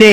نے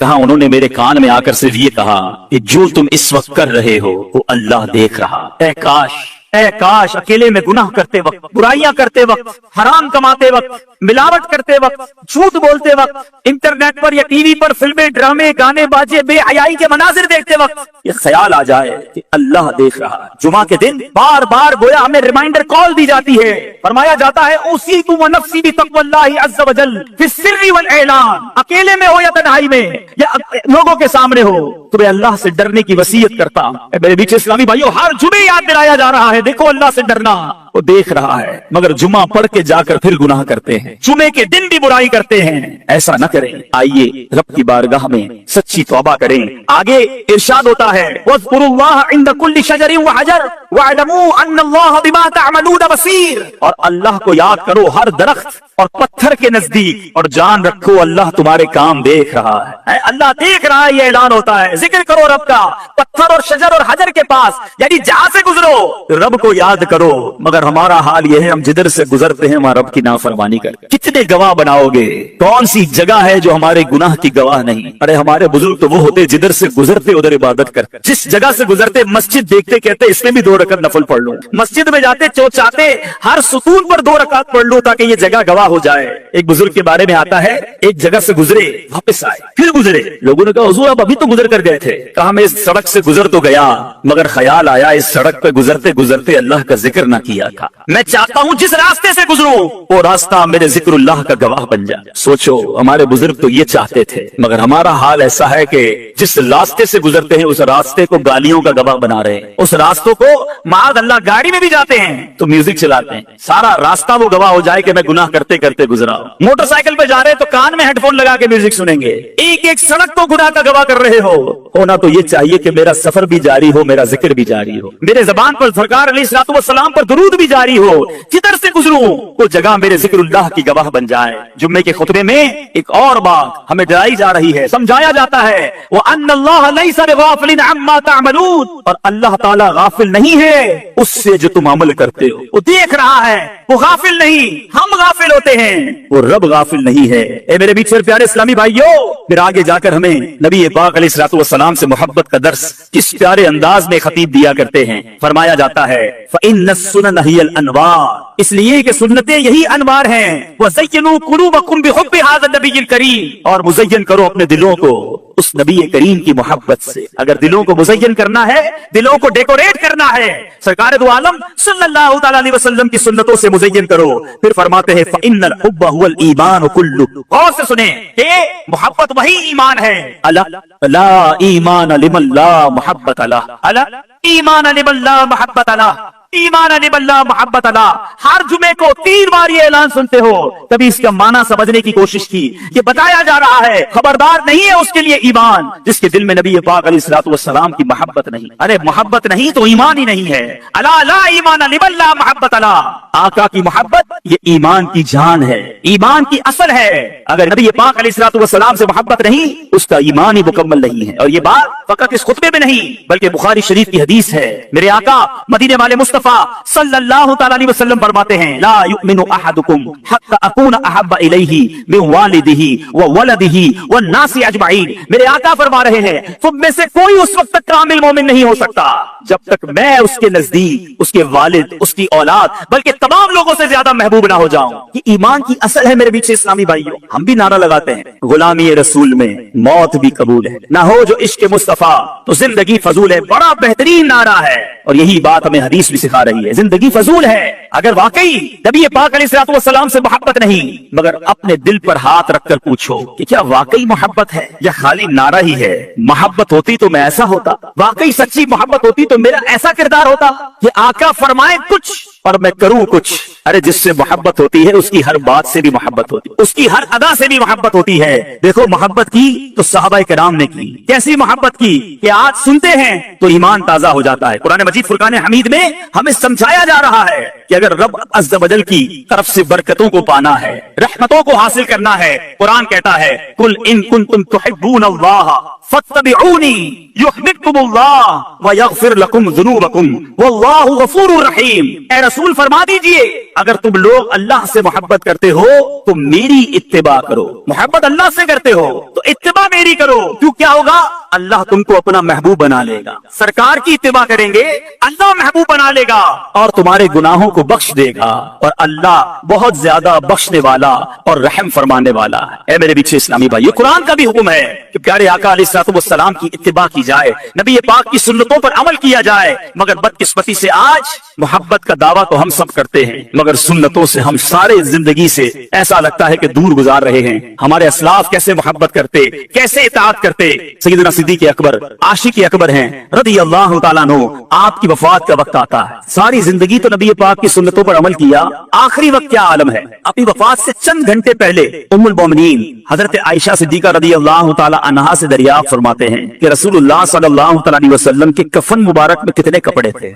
کہا انہوں نے میرے کان میں آ کر صرف یہ کہا کہ جو تم اس وقت کر رہے ہو وہ اللہ دیکھ رہا۔ اے کاش اکیلے میں گناہ کرتے وقت، برائیاں کرتے وقت، حرام کماتے وقت، ملاوٹ کرتے وقت، جھوٹ بولتے وقت، انٹرنیٹ پر یا ٹی وی پر فلمیں، ڈرامے، گانے باجے، بے حیائی کے مناظر دیکھتے وقت یہ خیال آ جائے کہ اللہ دیکھ رہا ہے۔ جمعہ کے دن بار بار گویا ہمیں ریمائنڈر کال دی جاتی ہے، فرمایا جاتا ہے اوصیکم ونفسی بتقوی اللہ عز وجل فی السر والاعلان، اکیلے میں ہو یا تنہائی میں یا لوگوں کے سامنے ہو، تمہیں اللہ سے ڈرنے کی وصیت کرتا ہوں۔ میرے بیچ اسلامی بھائیوں، ہر جمعے یاد دلایا جا رہا ہے دیکھو اللہ سے ڈرنا، وہ دیکھ رہا ہے، مگر جمعہ پڑھ کے جا کر پھر گناہ کرتے ہیں، جمعے کے دن بھی برائی کرتے ہیں۔ ایسا نہ کریں، آئیے رب کی بارگاہ میں سچی توبہ کریں۔ آگے ارشاد ہوتا ہے وَاذْكُرُوا اللَّهَ عِنْدَ كُلِّ شَجَرٍ وَحَجَرٍ وَاعْلَمُوا أَنَّ اللَّهَ بِمَا تَعْمَلُونَ بَصِيرٌ، اور اللہ کو یاد کرو ہر درخت اور پتھر کے نزدیک، اور جان رکھو اللہ تمہارے کام دیکھ رہا ہے۔ اللہ دیکھ رہا ہے، یہ اعلان ہوتا ہے۔ ذکر کرو رب کا پتھر اور شجر اور حجر کے پاس، یعنی جہاں سے گزرو رب کو یاد کرو، مگر ہمارا حال یہ ہے ہم جدھر سے گزرتے ہیں وہاں رب کی نافرمانی کرتے۔ کتنے گواہ بناؤ گے؟ کون سی جگہ ہے جو ہمارے گناہ کی گواہ نہیں؟ ارے ہمارے بزرگ تو وہ ہوتے جدھر سے گزرتے ادھر عبادت کرتے، جس جگہ سے گزرتے مسجد دیکھتے کہتے اس میں بھی 2 رکعت نفل پڑھ لوں، مسجد میں جاتے چاہتے ہر ستون پر 2 رکعت پڑھ لوں تاکہ یہ جگہ گواہ ہو جائے۔ ایک بزرگ کے بارے میں آتا ہے ایک جگہ سے گزرے، واپس آئے، پھر گزرے، لوگوں نے کہا حضور آپ ابھی تو گزر کر گئے تھے، کہا میں اس سڑک سے گزر تو گیا مگر خیال آیا اس سڑک پہ گزرتے گزرتے اللہ کا ذکر نہ کیا تھا، میں چاہتا ہوں جس راستے سے گزروں وہ راستہ میرے ذکر اللہ کا گواہ بن جائے۔ سوچو ہمارے بزرگ تو یہ چاہتے تھے، مگر ہمارا حال ایسا ہے کہ جس راستے سے گزرتے ہیں اس راستے کو گالیوں کا گواہ بنا رہے ہیں، اس راستوں کو معاذ اللہ گاڑی میں بھی جاتے ہیں تو میوزک چلاتے ہیں، سارا راستہ وہ گواہ ہو جائے کہ میں گناہ کرتے کرتے گزرا ہوں۔ موٹر سائیکل پہ جا رہے تو کان میں ہیڈ فون لگا کے میوزک سنیں گے، ایک ایک سڑک کو گناہ کا گواہ کر رہے ہو۔ ہونا تو یہ چاہیے کہ میرا سفر بھی جاری ہو، میرا ذکر بھی جاری ہو، میرے زبان پر سرکار علیہ الصلوۃ والسلام پر درود بھی جاری ہو، جدھر سے گزروں وہ جگہ میرے ذکر اللہ کی گواہ بن جائے۔ جمعے کے خطبے میں ایک اور بات ہمیں ڈرائی جا رہی ہے، سمجھایا جاتا ہے وَأَنَّ اللَّهَ لَيْسَ بِغَافِلٍ عَمَّا تَعْمَلُونَ، اور اللہ تعالیٰ غافل نہیں ہے اس سے جو تم عمل کرتے ہو، وہ دیکھ رہا ہے، وہ غافل نہیں، ہم غافل ہوتے ہیں، وہ رب غافل نہیں ہے۔ اے میرے بیچ پیارے اسلامی بھائیوں، پھر آگے جا کر ہمیں نبی پاک علیہ الصلوۃ والسلام سے محبت کا درس کس پیارے انداز میں خطیب دیا کرتے ہیں، فرمایا جاتا ہے فَإِنَّ السُّنَنَ هِيَ الْأَنْوَارُ، اس لیے کہ سنتیں یہی انوار ہیں، وَزَيِّنُوا قُلُوبَكُمْ بِحُبِّ هَذَا النَّبِيِّ الْكَرِيمِ، اور مزین کرو اپنے دلوں کو اس نبی کریم کی محبت سے۔ اگر دلوں کو مزین کرنا ہے، دلوں کو ڈیکوریٹ کرنا ہے، سرکار دو عالم صلی اللہ تعالی علیہ وسلم کی سنتوں سے مزین کرو۔ پھر فرماتے ہیں فَإِنَّ الْحُبَّ هُوَ الْإِيمَانُ كُلُّهُ، غور سے سنیں کہ محبت وہی ایمان ہے۔ لا ایمان لمن لا محبت لہ، ایمان لمن لا محبت لہ، ایمان باللہ محبت اللہ۔ ہر جمعے کو 3 بار یہ اعلان سنتے ہو، کبھی اس کا معنی سمجھنے کی کوشش کی؟ یہ بتایا جا رہا ہے خبردار نہیں ہے اس کے لیے ایمان جس کے دل میں نبی پاک علیہ الصلوۃ والسلام کی محبت نہیں۔ ارے محبت نہیں تو ایمان ہی نہیں ہے۔ الا لا ایمان لمن لا محبت اللہ، آقا کی محبت یہ ایمان کی جان ہے، ایمان کی اصل ہے۔ اگر نبی پاک علیہ الصلوۃ والسلام سے محبت نہیں اس کا ایمان ہی مکمل نہیں ہے۔ اور یہ بات فقط اس خطبے میں نہیں بلکہ بخاری شریف کی حدیث ہے۔ میرے آقا مدینے والے مصطفیٰ صلی اللہ تعالی علیہ وسلم فرماتے ہیں لا یؤمن احدکم حتی اکون احب الیہ من والدہ وولدہ والناس اجمعین۔ میرے آقا فرما رہے ہیں تم میں سے کوئی اس وقت تک کامل مومن نہیں ہو سکتا جب تک میں اس کے نزدیک اس کے والد، اس کی اولاد، بلکہ تمام لوگوں سے زیادہ محبوب نہ ہو جاؤں۔ یہ ایمان کی اصل ہے میرے بیچ اسلامی بھائیوں۔ ہم بھی نعرہ لگاتے ہیں غلامی رسول میں موت بھی قبول ہے، نہ ہو جو عشق مصطفیٰ تو زندگی فضول ہے۔ بڑا بہترین نعرہ ہے اور یہی بات ہمیں حدیث بھی سکھا رہی ہے، زندگی فضول ہے۔ اگر واقعی نبی پاک علیہ الصلوۃ والسلام سے محبت نہیں مگر اپنے دل پر ہاتھ رکھ کر پوچھو کہ کیا واقعی محبت ہے یا خالی نعرہ ہی ہے؟ محبت ہوتی تو میں ایسا ہوتا، واقعی سچی محبت ہوتی تو میرا ایسا کردار ہوتا کہ آقا فرمائے کچھ اور میں کروں کچھ۔ ارے جس سے محبت ہوتی ہے اس کی ہر بات سے بھی محبت ہوتی ہے، اس کی ہر ادا سے بھی محبت ہوتی ہے۔ دیکھو محبت کی تو صحابہ کرام نے کی، کیسی محبت کی کہ آج سنتے ہیں تو ایمان تازہ ہو جاتا ہے۔ قرآن مجید فرقان حمید میں ہمیں سمجھایا جا رہا ہے کہ اگر رب عز و جل کی طرف سے برکتوں کو پانا ہے، رحمتوں کو حاصل کرنا ہے، قرآن کہتا ہے قل ان کنتم تحبون اللہ فاتبعونی یحببکم اللہ ویغفر لکم ذنوبکم واللہ غفور رحیم۔ اے رسول فرما دیجئے اگر تم لوگ اللہ سے محبت کرتے ہو تو میری اتباع کرو، محبت اللہ سے کرتے ہو تو اتباع میری کرو، کیوں کیا ہوگا؟ اللہ تم کو اپنا محبوب بنا لے گا، سرکار کی اتباع کریں گے اللہ محبوب بنا لے گا اور تمہارے گناہوں کو بخش دے گا، اور اللہ بہت زیادہ بخشنے والا اور رحم فرمانے والا ہے۔ اے میرے پیچھے اسلامی بھائی، یہ قرآن کا بھی حکم ہے کہ پیارے آقا علیہ الصلوۃ والسلام کی اتباع کی جائے، نبی پاک کی سنتوں پر عمل کیا جائے، مگر بدقسمتی سے آج محبت کا دعویٰ تو ہم سب کرتے ہیں مگر سنتوں سے ہم سارے زندگی سے ایسا لگتا ہے کہ دور گزار رہے ہیں۔ ہمارے اسلاف کیسے محبت کرتے، کیسے اطاعت کرتے۔ سیدنا صدیق اکبر عاشق اکبر ہیں رضی اللہ تعالیٰ عنہ، آپ کی وفات کا وقت آتا ہے، ساری زندگی تو نبی پاک کی سنتوں پر عمل کیا، آخری وقت کیا عالم ہے؟ اپنی وفات سے چند گھنٹے پہلے ام المومنین حضرت عائشہ صدیقہ رضی اللہ تعالیٰ عنہا سے دریافت فرماتے ہیں کہ رسول اللہ صلی اللہ تعالیٰ علیہ وسلم کے کفن مبارک میں کتنے کپڑے تھے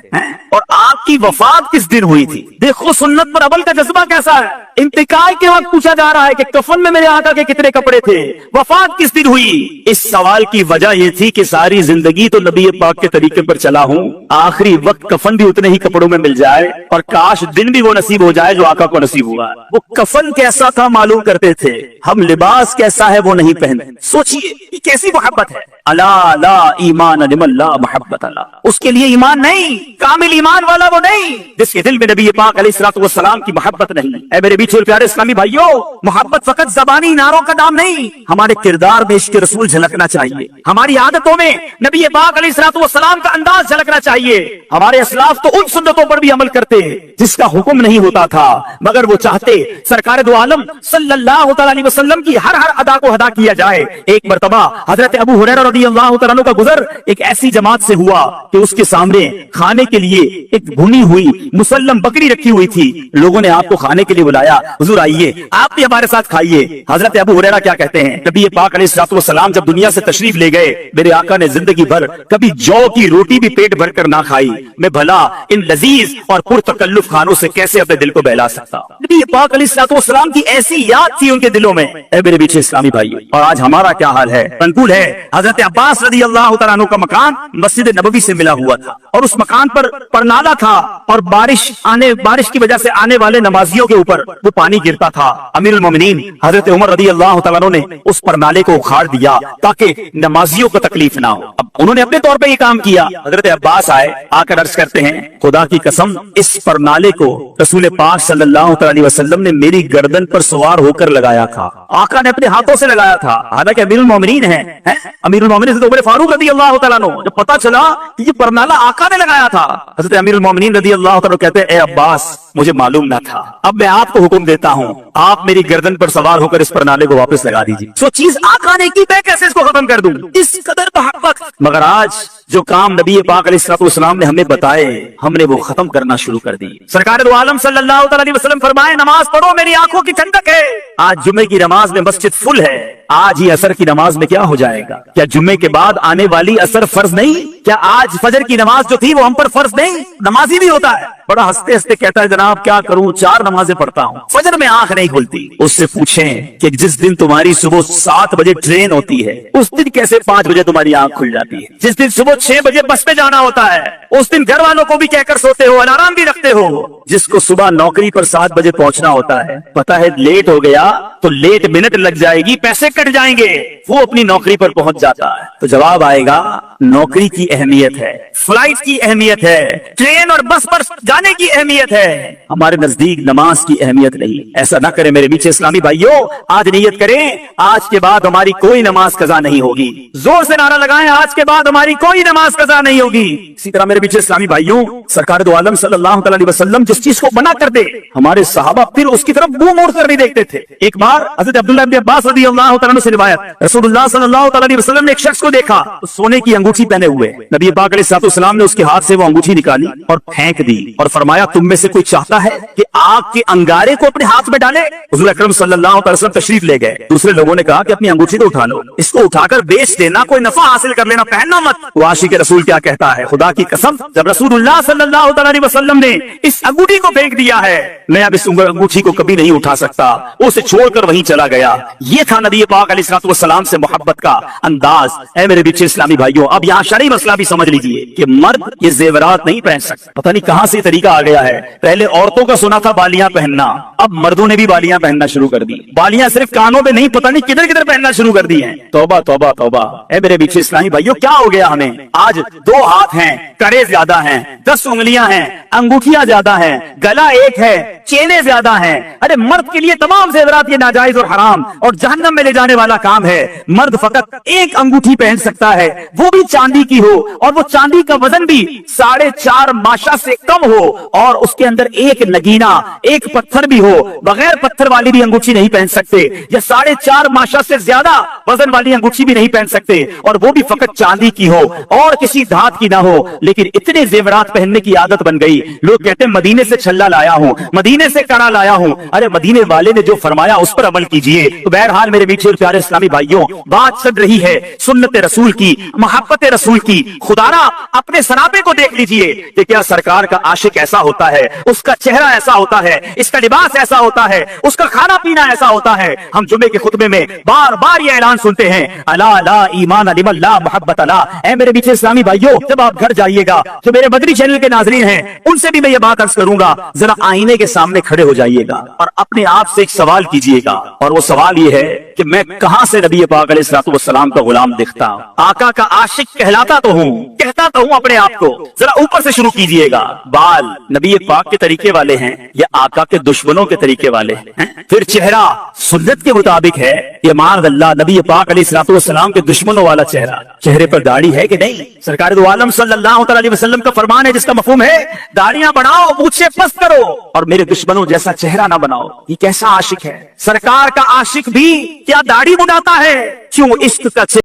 اور آپ کی وفات کس دن ہوئی تھی؟ دیکھو سنت پر عمل کا جذبہ کیسا ہے۔ انتقال کے وقت پوچھا جا رہا ہے کہ کفن میں میرے آقا کے کتنے کپڑے تھے، وفات کس دن ہوئی؟ اس سوال کی وجہ یہ تھی کہ ساری زندگی تو نبی پاک کے طریقے پر چلا ہوں، آخری وقت کفن بھی اتنے ہی کپڑوں میں مل جائے اور کاش دن بھی وہ نصیب ہو جائے جو آقا کو نصیب ہوا۔ وہ کفن کیسا تھا معلوم کرتے تھے، ہم لباس کیسا ہے وہ نہیں پہنتے۔ سوچئے یہ کیسی محبت ہے۔ الا لا ایمان لمن لا محبت اللہ، اس کے لیے ایمان نہیں، کامل ایمان والا وہ نہیں جس کے دل میں نبی پاک علیہ الصلوۃ والسلام کی محبت نہیں۔ اے میرے بیچ پیارے اسلامی بھائیوں، محبت فقط زبانی نعروں کا نام نہیں، ہمارے کردار میں عشق رسول جھلکنا چاہیے، ہماری عادتوں میں نبی پاک علیہ الصلوۃ والسلام کا انداز جھلکنا چاہیے۔ ہمارے اسلاف تو ان سنتوں پر بھی عمل کرتے جس کا حکم نہیں ہوتا تھا مگر وہ چاہتے سرکار دو عالم صلی اللہ تعالی علیہ وسلم کی ہر ادا کو ادا کیا جائے۔ ایک مرتبہ حضرت ابو ہریرہ رضی اللہ تعالیٰ عنہ کا گزر ایک ایسی جماعت سے ہوا کہ اس کے سامنے کھانے کے لیے ایک بھنی ہوئی مسلم بکری رکھی ہوئی تھی۔ لوگوں نے آپ کو کھانے کے لیے بلایا، حضور آئیے آپ بھی ہمارے ساتھ کھائیے۔ حضرت ابو ہریرہ کیا کہتے ہیں، نبی پاک علیہ الصلوۃ والسلام جب دنیا سے تشریف لے گئے میرے آقا نے زندگی بھر کبھی جو کی روٹی بھی پیٹ بھر کر نہ کھائی، میں بھلا ان لذیذ اور پرتکلف کھانوں سے کیسے اپنے دل کو بہلا سکتا۔ نبی پاک علیہ الصلوۃ والسلام کی ایسی یاد تھی ان کے دلوں میں۔ اے میرے پیچھے اسلامی بھائی، اور آج ہمارا کیا حال ہے؟ منقول ہے حضرت عباس رضی اللہ تعالیٰ عنہ کا مکان مسجد نبوی سے ملا ہوا تھا اور اس مکان پر پرنالہ تھا اور بارش کی وجہ سے آنے والے نمازیوں کے اوپر وہ پانی گرتا تھا۔ امیر المومنین حضرت عمر رضی اللہ تعالیٰ عنہ نے اس پرنالے کو اکھاڑ دیا تاکہ نمازیوں کو تکلیف نہ ہو۔ اب انہوں نے اپنے طور پہ یہ کام کیا۔ حضرت عباس آئے، آ کر عرض کرتے ہیں خدا کی قسم اس پرنالے کو رسول پاک صلی اللہ تعالی علیہ وسلم نے میری گردن پر سوار ہو کر لگایا تھا، آقا نے اپنے ہاتھوں سے لگایا تھا، حالانکہ امیر المومنین ہیں، امیر المومنین حضرت عمر فاروق رضی اللہ تعالیٰ عنہ، جب پتہ چلا کہ یہ پرنالہ آقا نے لگایا تھا، حضرت امیر المومنین رضی اللہ تعالیٰ کہتے ہیں اے عباس مجھے معلوم نہ تھا، اب میں آپ کو حکم دیتا ہوں آپ میری گردن پر سوار ہو کر اس پرنالے کو واپس لگا دیجیے۔ سو چیز آقا نے کی، میں کیسے اس کو ختم کر دوں؟ اس قدر محبت۔ مگر آج جو کام نبی پاک علیہ الصلوۃ والسلام نے ہمیں بتائے ہم نے وہ ختم کرنا شروع کر دی۔ سرکار دو عالم صلی اللہ تعالی علیہ وسلم فرمائے نماز پڑھو میری آنکھوں کی ٹھنڈک ہے۔ آج جمعے کی نماز میں مسجد فل ہے، آج ہی عصر کی نماز میں کیا ہو جائے گا؟ کیا جمعے کے بعد آنے والی عصر فرض نہیں؟ کیا آج فجر کی نماز جو تھی وہ ہم پر فرض نہیں؟ نمازی بھی ہوتا ہے، بڑا ہنستے ہنستے کہتا ہے جناب کیا کروں 4 نمازیں پڑھتا ہوں، فجر میں آنکھ نہیں کھلتی۔ اس سے پوچھیں کہ جس دن تمہاری صبح 7 بجے ٹرین ہوتی ہے اس دن کیسے 5 بجے تمہاری آنکھ کھل جاتی ہے؟ جس دن صبح 6 بجے بس پہ جانا ہوتا ہے اس دن گھر والوں کو بھی کہہ کر سوتے ہو، الارم بھی رکھتے ہو۔ جس کو صبح نوکری پر 7 بجے پہنچنا ہوتا ہے پتا ہے لیٹ ہو گیا تو لیٹ منٹ لگ جائے گی، پیسے کٹ جائیں گے، وہ اپنی نوکری پر پہنچ جاتا ہے۔ تو جواب آئے گا نوکری کی اہمیت ہے، فلائٹ کی اہمیت ہے، ٹرین اور بس پر جانے کی اہمیت ہے، ہمارے نزدیک نماز کی اہمیت نہیں۔ ایسا نہ کریں میرے پیچھے اسلامی بھائیوں، آج نیت کریں آج کے بعد ہماری کوئی نماز قضا نہیں ہوگی، زور سے نعرہ لگائیں آج کے بعد ہماری کوئی نماز قضا نہیں ہوگی۔ اسی طرح میرے پیچھے اسلامی بھائیوں، سرکار دو عالم صلی اللہ تعالی علیہ وسلم جس چیز کو منع کر دے ہمارے صحابہ پھر اس کی طرف منہ موڑ کر نہیں دیکھتے تھے۔ ایک بار حضرت عبداللہ بن عباس رضی اللہ تعالیٰ عنہ سے روایت، رسول اللہ صلی اللہ تعالی علیہ وسلم نے ایک شخص کو دیکھا سونے کی انگوٹھی پہنے ہوئے، نبی پاک علیہ الصلوۃ والسلام نے اس کے ہاتھ سے وہ انگوٹھی نکالی اور پھینک دی اور اور فرمایا تم میں سے کوئی چاہتا ہے کہ آگ کے انگارے کو اپنے ہاتھ میں ڈالے؟ حضور اکرم صلی اللہ علیہ وسلم تشریف لے گئے. دوسرے لوگوں نے کہا کہ اپنی انگوٹھی کو اٹھا لو, اس کو اٹھا کر بیچ دینا, کوئی نفع حاصل کر لینا, پہننا مت. وہ عاشق رسول کیا کہتا ہے, خدا کی قسم جب رسول اللہ صلی اللہ علیہ وسلم نے اس انگوٹھی کو پھینک دیا ہے, میں اب اس انگوٹھی کو کبھی نہیں اٹھا سکتا. اسے چھوڑ کر وہیں چلا گیا. یہ تھا نبی پاک علیہ الصلوۃ والسلام سے محبت کا انداز. اے میرے پیچھے اسلامی بھائیوں, اب یہاں شرعی مسئلہ بھی سمجھ لیجئے کہ مرد یہ زیورات نہیں پہن سکتا. پتہ نہیں کہاں سے طریقہ آ گیا ہے. پہلے عورتوں کا سنا تھا بالیاں پہننا, اب مردوں نے بھی بالیاں پہننا شروع کر دی. بالیاں صرف کانوں پہ نہیں, پتہ نہیں کدھر کدھر پہننا شروع کر دی ہیں. توبہ توبہ توبہ. اے میرے پیچھے اسلامی بھائیوں, کیا ہو گیا ہمیں؟ آج 2 ہاتھ ہیں, کڑے زیادہ ہیں, 10 انگلیاں ہیں, انگوٹھیاں زیادہ ہیں, گلا ایک ہے, چینے زیادہ ہیں. ارے مرد کے لیے تمام زیورات یہ ناجائز اور حرام اور جہنم میں لے جانے والا کام ہے. مرد فقط ایک انگوٹھی پہن سکتا ہے, وہ بھی چاندی کی ہو, اور وہ چاندی کا وزن بھی 4.5 ماشا سے کم ہو, اور اس کے اندر ایک نگینا, ایک پتھر بھی ہو. بغیر پتھر والی بھی انگوٹھی نہیں پہن سکتے, یا 4.5 ماشا سے زیادہ وزن والی انگوٹھی بھی نہیں پہن سکتے, اور وہ بھی فقط چاندی کی ہو اور کسی دھات کی نہ ہو. لیکن اتنے زیورات پہننے کی عادت بن گئی. لوگ کہتے ہیں مدینے سے چھلا لایا ہوں, مدینے سے کڑا لایا ہوں. ارے مدینے والے نے جو فرمایا اس پر عمل کیجئے. تو بہرحال میرے میٹھے اور پیارے اسلامی بھائیوں, بات چل رہی ہے سنت رسول کی, محبت رسول کی. خدارا اپنے سراپے کو دیکھ لیجئے کہ کیا سرکار کا عاشق ایسا ہوتا ہے, اس کا چہرہ ایسا ہوتا ہے, اس کا لباس ایسا ہوتا ہے, اس کا کھانا پینا ایسا ہوتا ہے. ہم جمعے کے خطبے میں بار بار یہ اعلان سنتے ہیں, الا لا ایمان لمن لا محبت لا. اے میرے میٹھے اسلامی بھائیوں, جب آپ گھر جائیے گا, جو میرے مدنی چینل کے ناظرین ہیں ان سے بھی میں یہ بات عرض کروں گا, ذرا آئینے کے سامنے کھڑے ہو جائیے گا اور اپنے آپ سے ایک سوال کیجئے گا, اور وہ سوال یہ ہے کہ میں کہاں سے نبی پاک علیہ الصلوۃ والسلام کا غلام دکھتا ہوں؟ آقا کا عاشق کہلاتا تو ہوں, کہتا تو ہوں اپنے آپ کو. ذرا اوپر سے شروع کیجئے گا. بال نبی پاک کے طریقے والے ہیں یا آقا کے دشمنوں کے طریقے والے ہیں؟ پھر چہرہ سنت کے مطابق ہے یا معاذ اللہ نبی پاک علیہ الصلوۃ والسلام کے دشمنوں والا چہرہ؟ چہرے پر داڑھی ہے کہ نہیں؟ سرکار دو عالم صلی اللہ علیہ وسلم کا فرمان ہے جس کا مفہوم ہے داڑیاں بڑھاؤ, مونچھیں پست کرو, اور میرے دشمنوں جیسا چہرہ نہ بناؤ. یہ کیسا عاشق ہے؟ سرکار کا عاشق بھی کیا داڑھی بڑھاتا ہے؟ کیوں عشق کا